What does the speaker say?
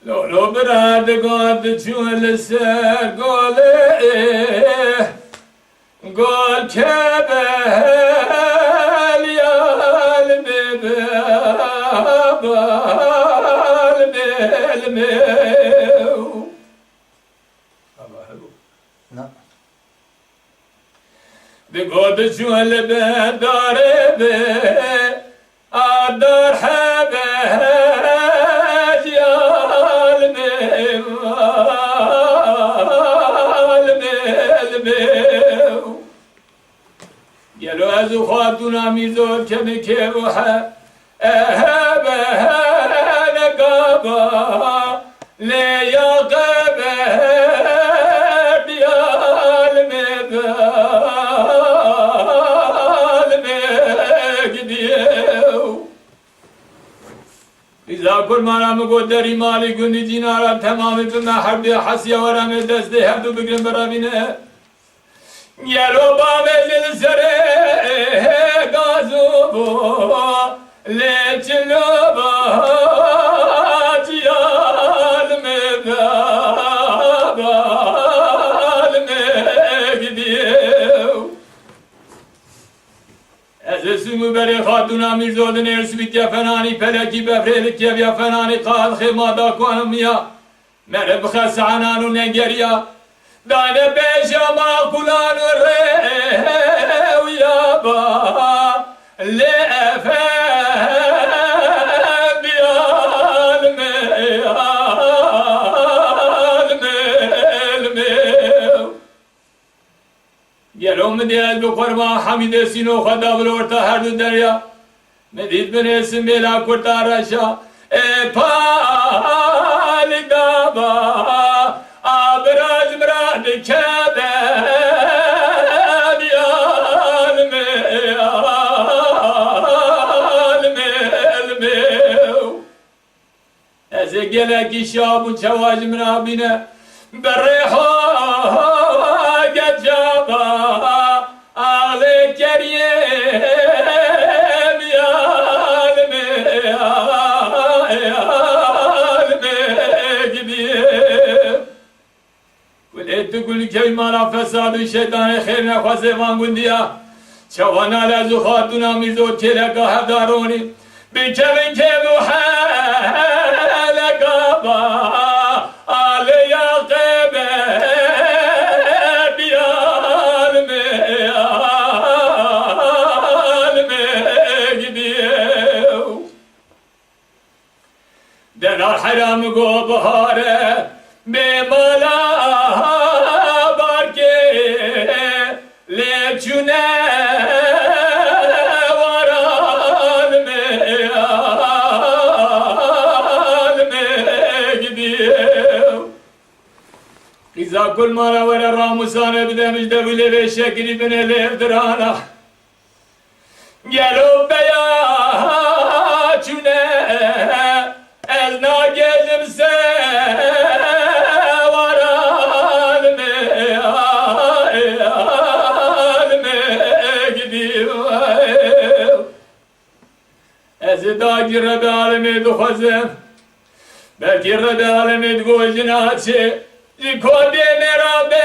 لولو برد گاد چون لسر گاله گال که بهل یال ببال بلمو بگاد چون لبه داره به آدار حبه گلو از او خواهدونا میزور که میکه روحه اهبه نگابا لیاقبه بیال مبال مگدیو ایزا کل مارم گودری مالی گندی جینارم تمامی به محربی حسیا ورم دسته هر دو بگرم برابینه گلو بامل سره گازو بو لیچلو با جیال مبال مگدیو از سمو بری خاتونا میرزودن ارسویت یا فنانی پلکی بفریلک یا فنانی قاد خیمادا کنم یا من بخص عنان و نگریا دانه بیشا ماکولان و ریو یا با لیفه بیال میال میو گلوم دیل بقربا حمید سینو خدا بلورتا هر دو دریا مدید بنیسم بیلا کرتا رشا ای پالی دابا آبراز مراد کبه دیال میال میو از گلکی شاب و چواج مرابینه بریحا گجابا آغلی کریه بیال میال مگدیه کلیت کلی که مالا فساد و شیطان خیر نخواسته وانگوندیا چوانا لازو خاتونا میزود که لگا هفدارونی بیکلن که روحه لگا با آلی آقبه بیال میال مگدیو دنار حرام گو بهاره بیمالا بارکه لیچونه واران میال مگدیو ایزا کل مارا ور راموسانه بدمش دوله به شکری بنه لیفترانا گلو بیا چونه از ناگلم سه داگی رب عالمید خوزم بلکی رب عالمید گوشنات چه کودی میرا به